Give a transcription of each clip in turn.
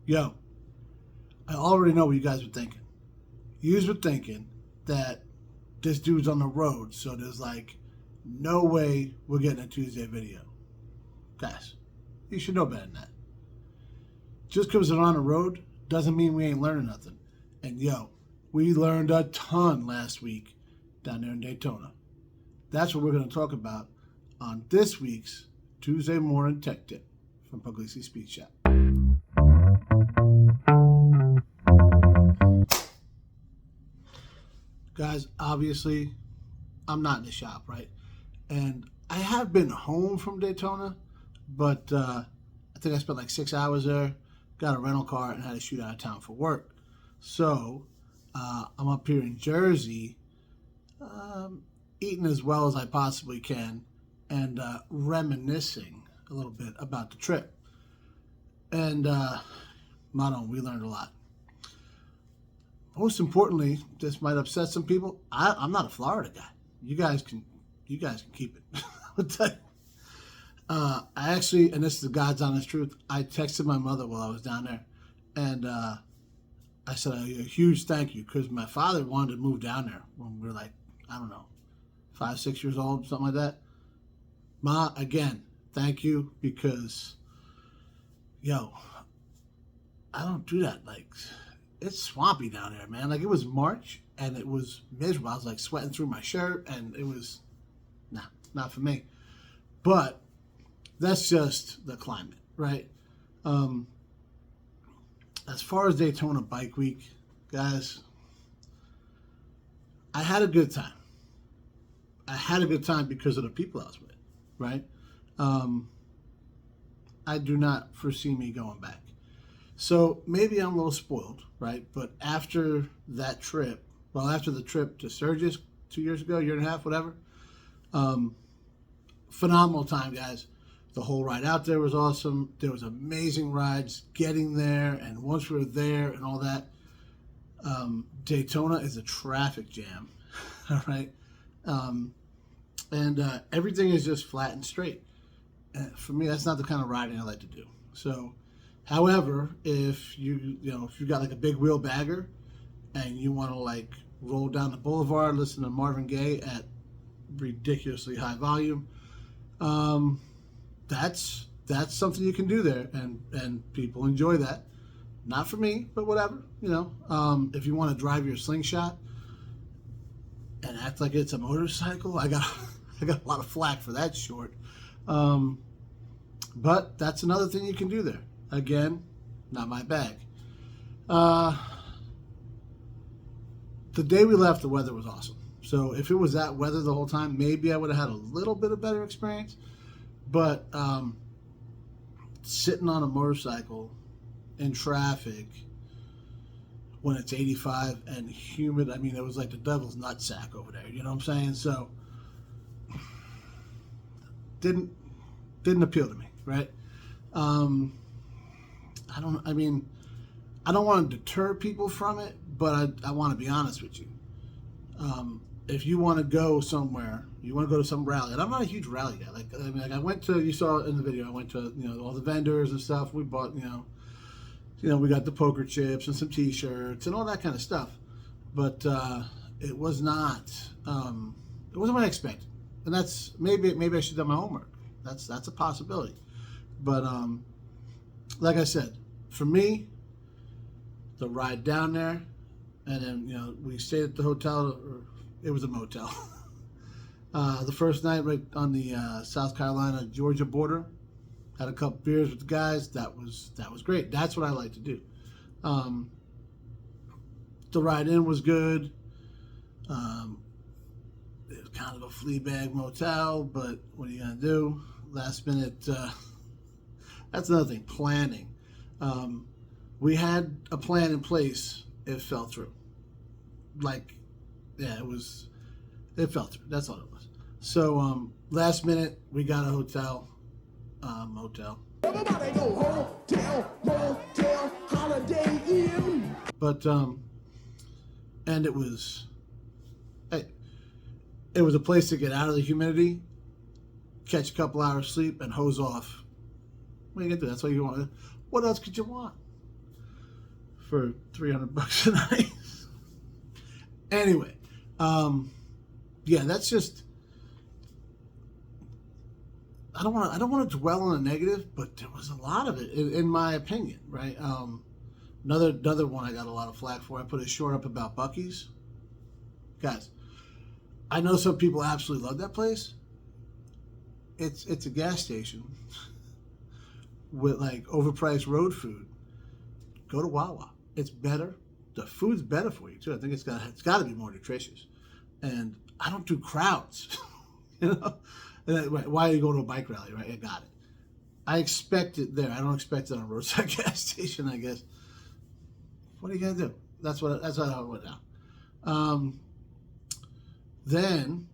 Yo, I already know what you guys were thinking. You were thinking that this dude's on the road, so there's like no way we're getting a Tuesday video. Guys, you should know better than that. Just because we're on the road doesn't mean we ain't learning nothing. And yo, we learned a ton last week down there in Daytona. That's what we're going to talk about on this week's Tuesday Morning Tech Tip from Pugliese Speed Shop. Guys, obviously, I'm not in the shop, right? And I have been home from Daytona, but I think I spent like 6 hours there, got a rental car, and had to shoot out of town for work. So I'm up here in Jersey, eating as well as I possibly can, and reminiscing a little bit about the trip. And Mano, we learned a lot. Most importantly, this might upset some people. I'm not a Florida guy. You guys can keep it. I'll tell you. I actually, and this is the God's honest truth, I texted my mother while I was down there, and I said a huge thank you, because my father wanted to move down there when we were like, I don't know, 5, 6 years old, something like that. Ma, again, thank you, because, yo, I don't do that. Like, it's swampy down there, man. Like, it was March, and it was miserable. I was, like, sweating through my shirt, and it was, not for me. But that's just the climate, right? As far as Daytona Bike Week, guys, I had a good time. I had a good time because of the people I was with, right? I do not foresee me going back. So maybe I'm a little spoiled, right? But after that trip, after the trip to Sturgis 2 years ago, year and a half, whatever, phenomenal time, guys. The whole ride out there was awesome. There was amazing rides getting there, and once we were there and all that, Daytona is a traffic jam, all right? And everything is just flat and straight. For me, that's not the kind of riding I like to do. So, however, if you got like a big wheel bagger and you want to like roll down the boulevard, listen to Marvin Gaye at ridiculously high volume, that's something you can do there, and people enjoy that. Not for me, but whatever, if you want to drive your slingshot and act like it's a motorcycle, I got a lot of flack for that short. But that's another thing you can do there. Again, not my bag. The day we left, the weather was awesome. So if it was that weather the whole time, maybe I would have had a little bit of better experience. But sitting on a motorcycle in traffic when it's 85 and humid, I mean, it was like the devil's nutsack over there. You know what I'm saying? So didn't appeal to me, right? I don't want to deter people from it, but I want to be honest with you. If you want to go somewhere, you want to go to some rally, and I'm not a huge rally guy. Like I went to, you saw in the video, I went to, all the vendors and stuff. We bought, we got the poker chips and some T-shirts and all that kind of stuff. But it was not, it wasn't what I expected. And that's, maybe I should have done my homework. That's a possibility. But like I said, for me, the ride down there, and then, we stayed at the hotel, or it was a motel. The first night right on the South Carolina-Georgia border, had a couple beers with the guys. That was great. That's what I like to do. The ride in was good. It was kind of a flea bag motel, but what are you going to do? Last minute, that's another thing, planning. We had a plan in place. It fell through. It fell through. That's all it was. So last minute, we got a hotel, motel. Everybody go hotel, motel, Holiday Inn. But and it was a place to get out of the humidity, catch a couple hours sleep, and hose off. What are you gonna do? That's what you want. What else could you want? for $300 a night. Anyway, yeah, that's just. I don't want to dwell on the negative, but there was a lot of it, in my opinion, right? Another one I got a lot of flack for. I put a short up about Buc-ee's. Guys, I know some people absolutely love that place. It's a gas station with like overpriced road food. Go to Wawa. It's better. The food's better for you too. I think it's got to be more nutritious. And I don't do crowds, you know. Why are you going to a bike rally, right? I got it. I expect it there. I don't expect it on a roadside gas station, I guess. What are you gonna do? That's how it went down. Then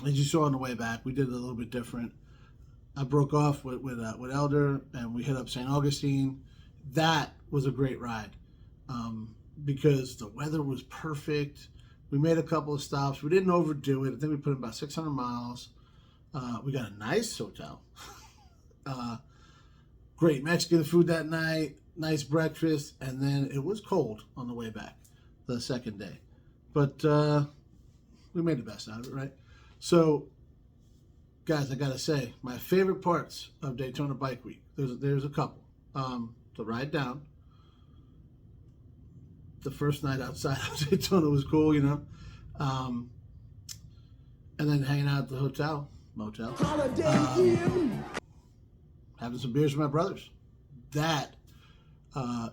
as you saw on the way back, we did it a little bit different. I broke off with Elder, and we hit up St. Augustine. That was a great ride because the weather was perfect. We made a couple of stops. We didn't overdo it. I think we put in about 600 miles. We got a nice hotel. Great Mexican food that night. Nice breakfast. And then it was cold on the way back the second day. But we made the best out of it, right? So, guys, I got to say, my favorite parts of Daytona Bike Week, there's a couple. The ride down. The first night outside of Daytona was cool, you know. And then hanging out at the motel. Having some beers with my brothers. That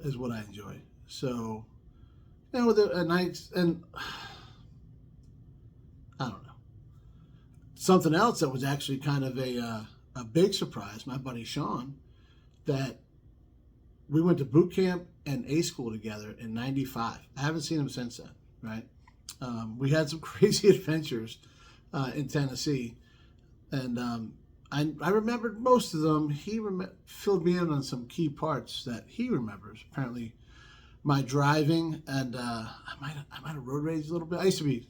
is what I enjoy. So, you know, at nights, and I don't know. Something else that was actually kind of a big surprise, my buddy Sean, that we went to boot camp and A school together in '95. I haven't seen him since then, right? We had some crazy adventures in Tennessee, and I remembered most of them. He filled me in on some key parts that he remembers. Apparently, my driving, and I might have road raged a little bit. I used to be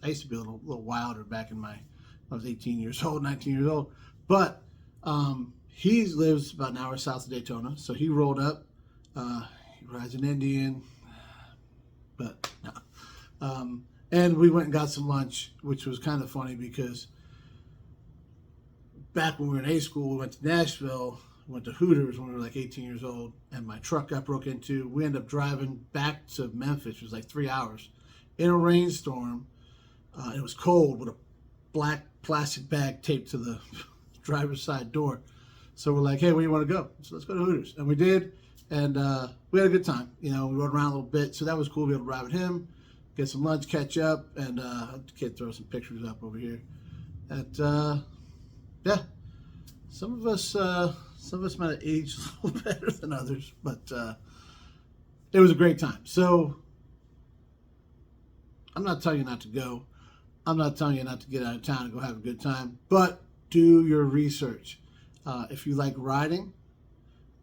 a little wilder back in I was 18 years old, 19 years old. But he lives about an hour south of Daytona, so he rolled up. He rides an Indian, but no. And we went and got some lunch, which was kind of funny because back when we were in A school, we went to Nashville, went to Hooters when we were like 18 years old, and my truck got broke into. We ended up driving back to Memphis, which was like 3 hours, in a rainstorm. It was cold with a black plastic bag taped to the driver's side door. So we're like, hey, where do you want to go? So let's go to Hooters. And we did, and we had a good time. You know, we rode around a little bit, so that was cool to be able to ride with him, get some lunch, catch up, and the kid throw some pictures up over here. Yeah, some of us might have aged a little better than others, but it was a great time. So I'm not telling you not to go. I'm not telling you not to get out of town and go have a good time, but do your research. If you like riding,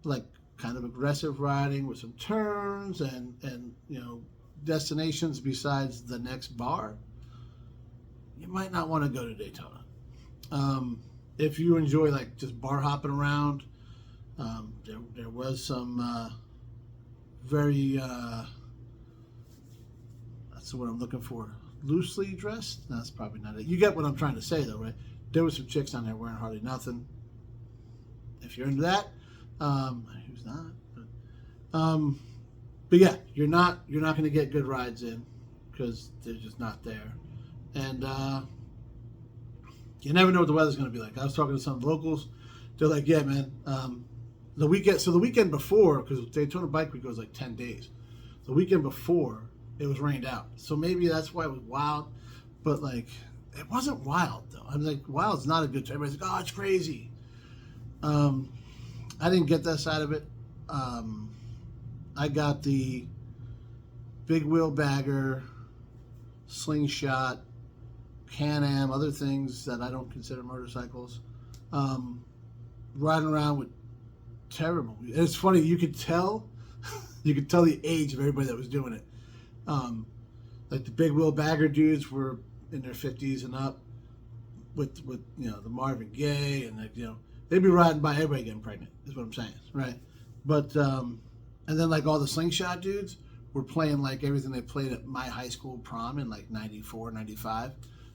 like kind of aggressive riding with some turns and you know, destinations besides the next bar, you might not want to go to Daytona. If you enjoy like just bar hopping around, there was some very that's what I'm looking for. Loosely dressed? No, that's probably not it. You get what I'm trying to say though, right? There was some chicks on there wearing hardly nothing. If you're into that, who's not? But yeah, you're not going to get good rides in because they're just not there, and you never know what the weather's going to be like. I was talking to some locals. They're like, yeah, man, the weekend before, because Daytona Bike Week goes like 10 days. The weekend before, it was rained out. So maybe that's why it was wild. But, like, it wasn't wild, though. I'm like, wild's not a good term. Everybody's like, oh, it's crazy. I didn't get that side of it. I got the big wheel bagger, slingshot, Can-Am, other things that I don't consider motorcycles. Riding around with terrible. It's funny, you could tell the age of everybody that was doing it. Like the big wheel bagger dudes were in their 50s and up with you know, the Marvin Gaye, and like, you know, they'd be riding by everybody getting pregnant, is what I'm saying, right? But And then like all the slingshot dudes were playing like everything they played at my high school prom in like 94, 95.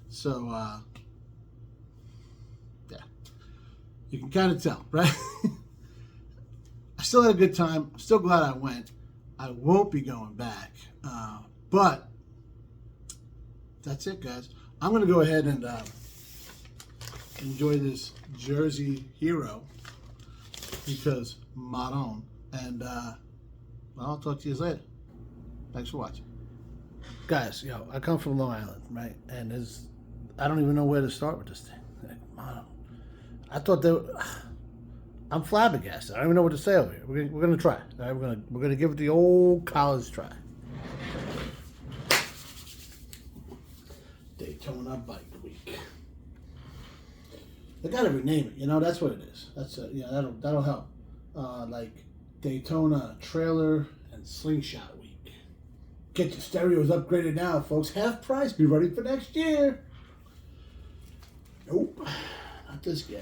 So, yeah, you can kind of tell, right? I still had a good time. I'm still glad I went. I won't be going back. But that's it, guys. I'm going to go ahead and enjoy this Jersey Hero because Maron. And well, I'll talk to you later. Thanks for watching. Guys, I come from Long Island, right? And I don't even know where to start with this thing. Like, I thought I'm flabbergasted. I don't even know what to say over here. We're gonna try. All right, we're gonna give it the old college try. Daytona Bike Week. They gotta rename it. That's what it is. That's that'll help. Like Daytona Trailer and Slingshot Week. Get your stereos upgraded now, folks. Half price. Be ready for next year. Nope, not this guy.